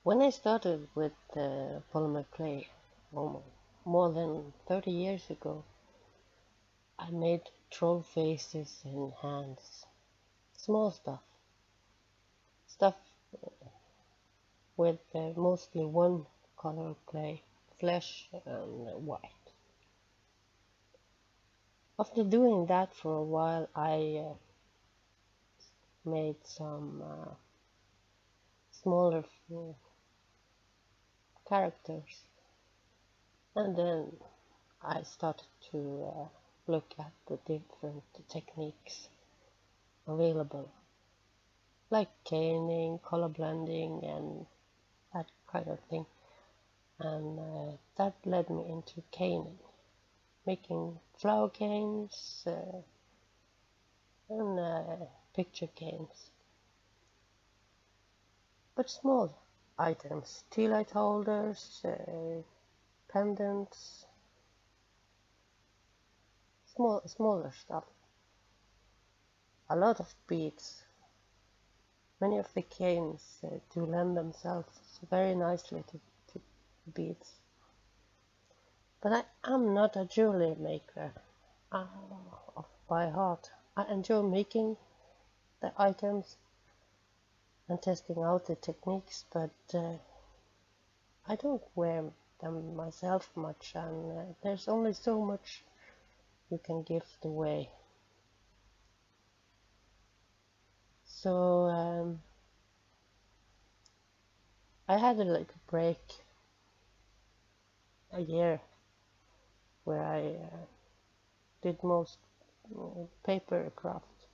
When I started with polymer clay, more than 30 years ago, I made troll faces and hands. Small stuff with mostly one color clay, flesh and white. After doing that for a while, I made some smaller characters, and then I started to look at the different techniques available, like caning, color blending, and that kind of thing. And that led me into caning, making flower canes and picture canes, but small items, tealight holders, pendants, smaller stuff. A lot of beads. Many of the canes do lend themselves very nicely to beads. But I am not a jewelry maker uh, by heart. I enjoy making the items and testing out the techniques, but I don't wear them myself much, and there's only so much you can give away. So I had a break, a year, where I did most paper craft,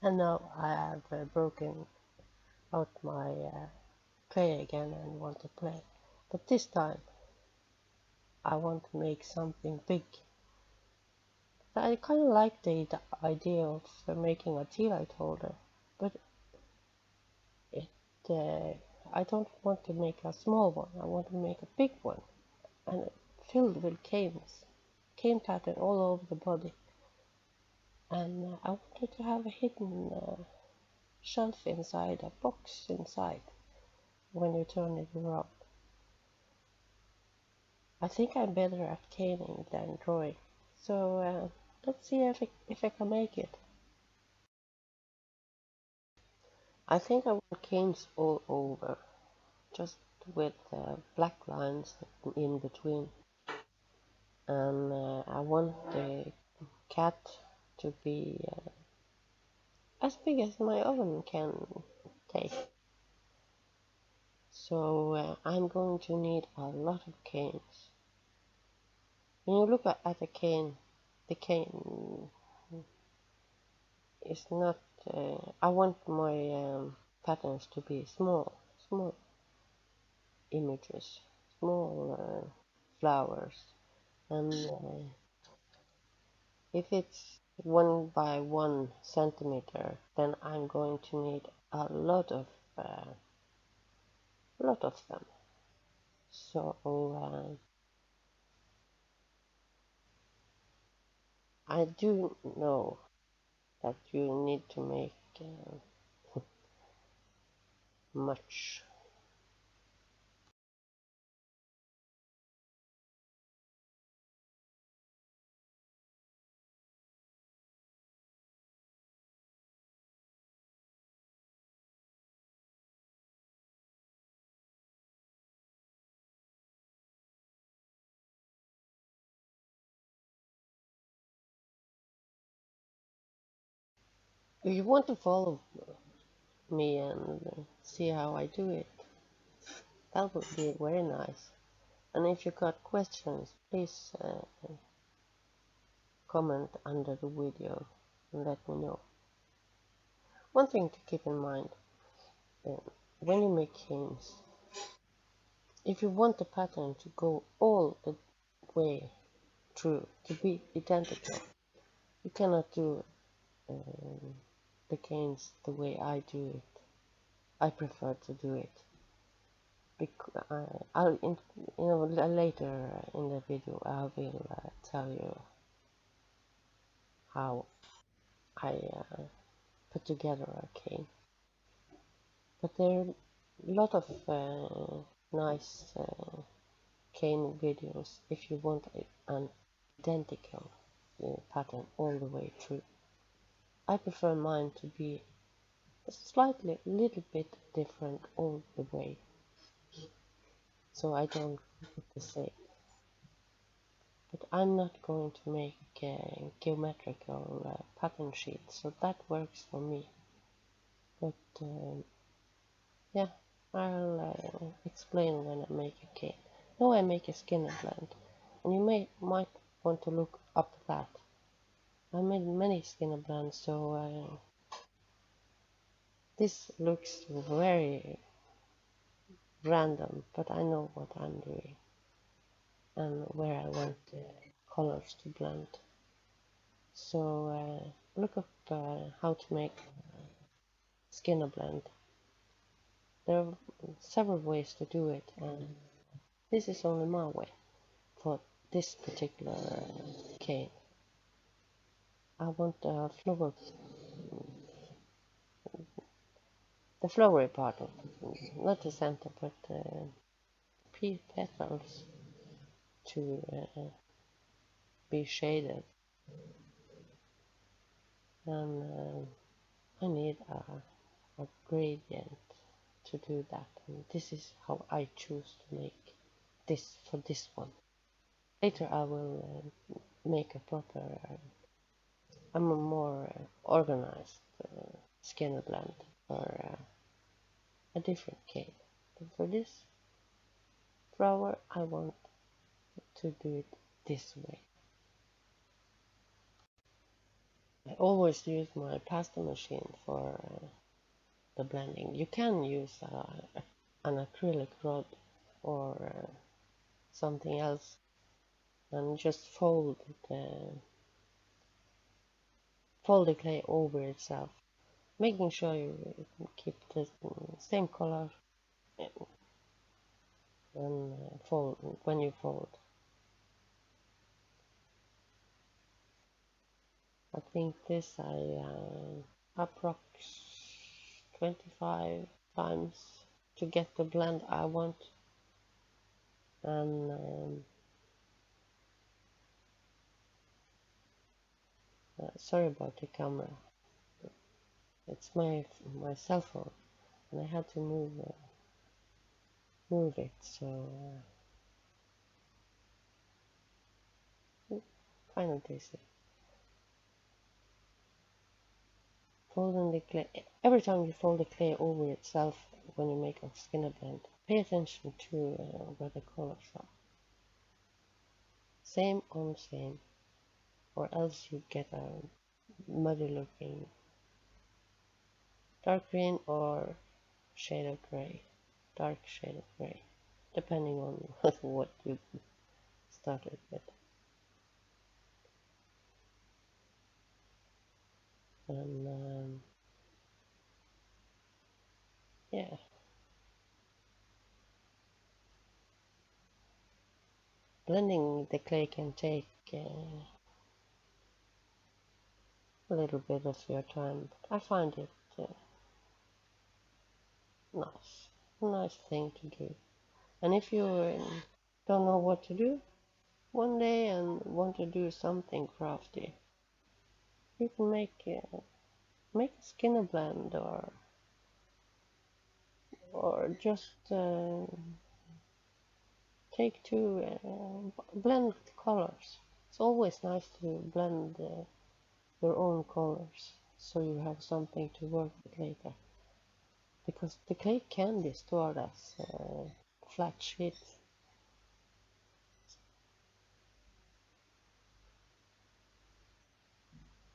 and now I have broken out my clay again and want to play. But this time I want to make something big. I kind of like the idea of making a tea light holder, but it I don't want to make a small one. I want to make a big one, and filled with canes, cane pattern all over the body. And I wanted to have a hidden shelf inside, a box inside, when you turn it around. I think I'm better at caning than drawing, so let's see if I can make it. I think I want canes all over, just with black lines in between. And I want the cat to be as big as my oven can take. So I'm going to need a lot of canes. When you look at the cane is not. I want my patterns to be small images, small flowers, and if it's 1 by 1 centimeter, then I'm going to need a lot of them. So I do know that you need to make much. If you want to follow me and see how I do it, that would be very nice. And if you got questions, please comment under the video and let me know. One thing to keep in mind, uh, when you make canes, if you want the pattern to go all the way through, to be identical, you cannot do the canes the way I do it. I prefer to do it. I'll later in the video I will tell you how I put together a cane. But there lot of nice cane videos if you want an identical pattern all the way through. I prefer mine to be slightly, little bit different all the way, so I don't keep it the same. But I'm not going to make geometrical pattern sheets, so that works for me. But yeah, I'll explain when I make a cane. Now I make a skinner blend, and you might want to look up that. I made many skinner blends, so this looks very random, but I know what I'm doing and where I want the colors to blend. So look up how to make skinner blend. There are several ways to do it, and this is only my way for this particular cane. I want the flowery part of it, not the center, but petals to be shaded, and I need a gradient to do that, and this is how I choose to make this for this one. Later I will make a proper, I'm a more organized skinner blend for a different cane. But for this flower I want to do it this way. I always use my pasta machine for the blending. You can use an acrylic rod or something else and just fold the clay over itself, making sure you keep the same color when you fold. I think this I approx 25 times to get the blend I want, and sorry about the camera, it's my cell phone and I had to move it, so kind of dizzy. Folding the clay, every time you fold the clay over itself when you make a skinner blend, pay attention to where the colors are. Same on same, or else you get a muddy looking dark green or shade of gray, dark shade of gray, depending on what you started with. And yeah, blending the clay can take a little bit of your time, but I find it nice thing to do. And if you don't know what to do one day and want to do something crafty, you can make a skinner blend or just take two blend colors. It's always nice to blend your own colors so you have something to work with later, because the clay can be stored as flat sheets.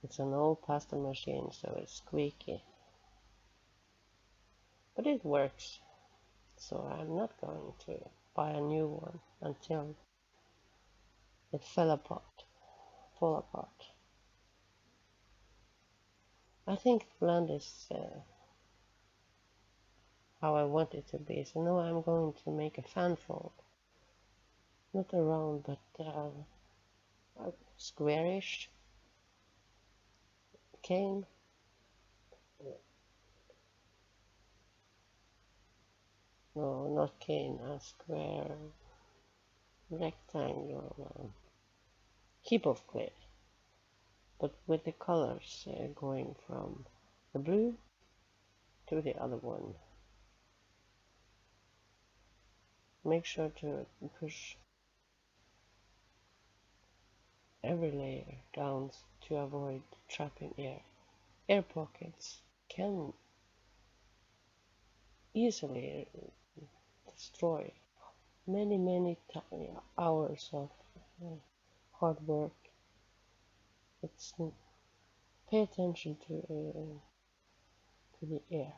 It's an old pasta machine, so it's squeaky, but it works, so I'm not going to buy a new one until it fall apart. I think the blend is how I want it to be, so now I'm going to make a fan fold, not a round but a squarish cane. no, not cane, a square rectangle heap of clay, but with the colors going from the blue to the other one. Make sure to push every layer down to avoid trapping air. Air pockets can easily destroy many hours of hard work. It's pay attention to the air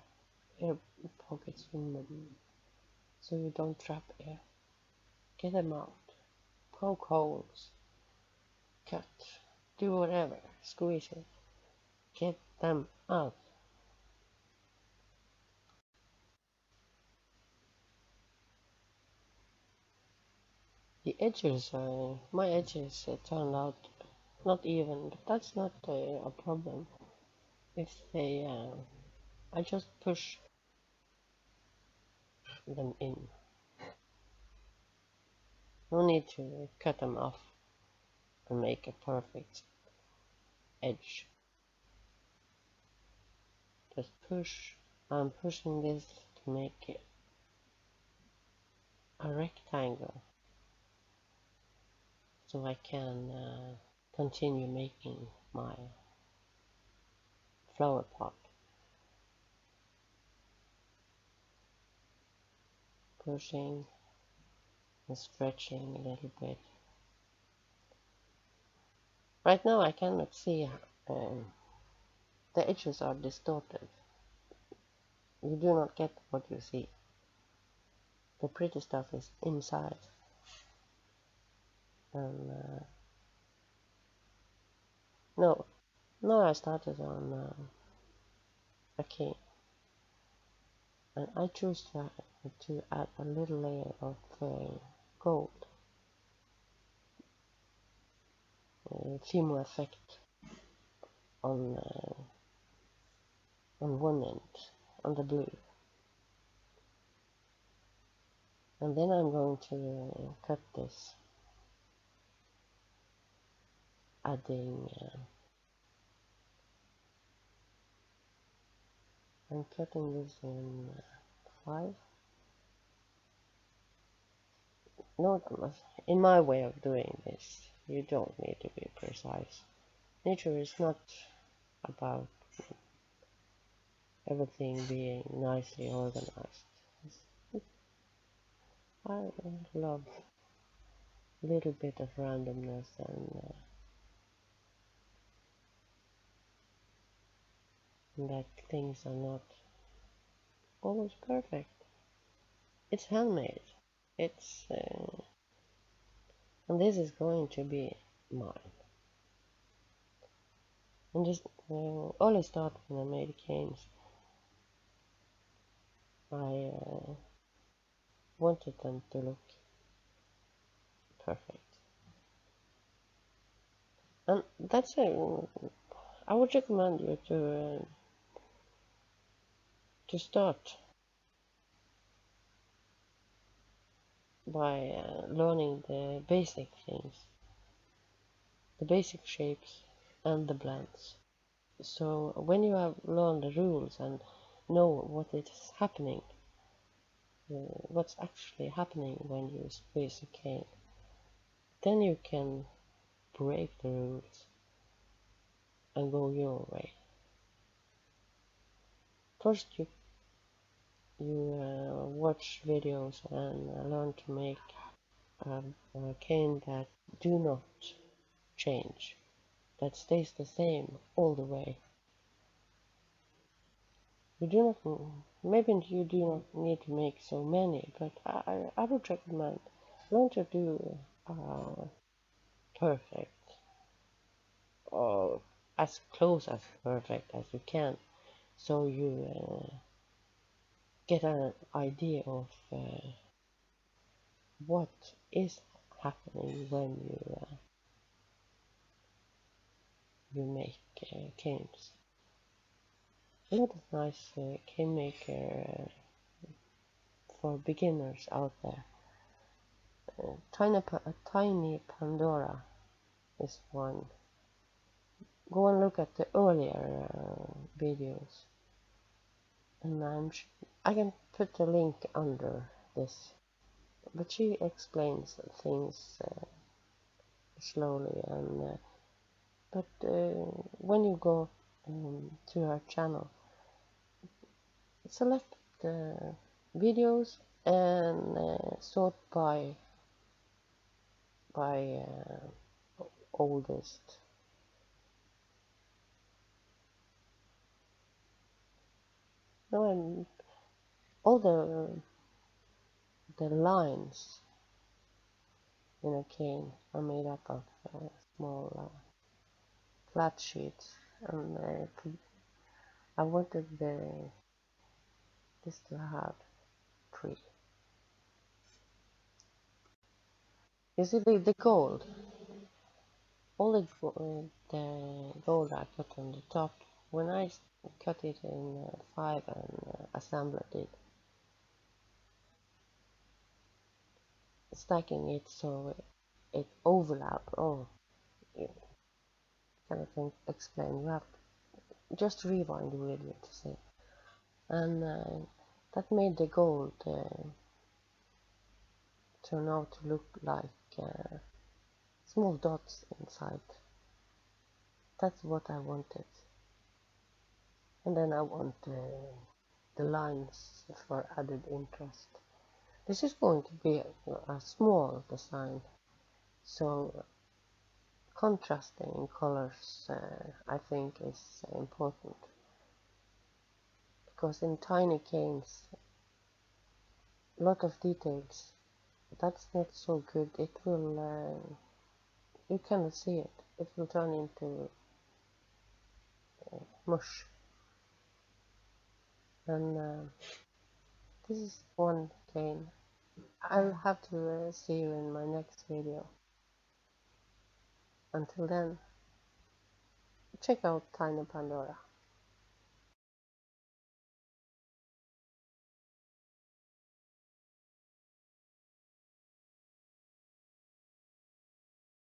pockets in them, so you don't trap air. Get them out. Poke holes. Cut. Do whatever. Squeeze it. Get them out. The edges, my edges turned out not even, but that's not a problem. If they, I just push them in. No need to cut them off and make a perfect edge. Just push. I'm pushing this to make it a rectangle, so I can continue making my flower pot. Pushing and stretching a little bit. Right now I cannot see, the edges are distorted. You do not get what you see. The pretty stuff is inside. And no, I started on a cane, and I choose to add a little layer of gold, Fimo effect on one end, on the blue, and then I'm going to cut this, adding. I'm cutting this in 5. No, in my way of doing this, you don't need to be precise. Nature is not about everything being nicely organized. I love a little bit of randomness and that things are not always perfect. It's handmade. It's and this is going to be mine. And just all I started when I made canes, I wanted them to look perfect. And that's I would recommend you to start by learning the basic things, the basic shapes and the blends. So when you have learned the rules and know what is happening, what's actually happening when you squeeze a cane, then you can break the rules and go your way. First you watch videos and learn to make a cane that do not change, that stays the same all the way. You do not, maybe you do not need to make so many, but I would recommend learn to do perfect, or as close as perfect as you can, so you get an idea of what is happening when you make canes. A lot of nice cane maker for beginners out there. Tiny Pandora is one. Go and look at the earlier videos, and I can put the link under this. But she explains things slowly, and but when you go to her channel, select the videos and sort by oldest. No, and all the lines in a cane are made up of small flat sheets, and I wanted this to have 3. You see the gold, all the gold I put on the top, when I cut it in 5 and assembled it, stacking it so it overlap. Oh, you kind of think explain. You have to just rewind the video to see, and that made the gold turn out to look like small dots inside. That's what I wanted. And then I want the lines for added interest. This is going to be a small design, so contrasting in colors I think is important, because in tiny canes a lot of details, that's not so good. It will you cannot see it. It will turn into mush. And this is one cane. I'll have to see you in my next video. Until then, check out Tiny Pandora.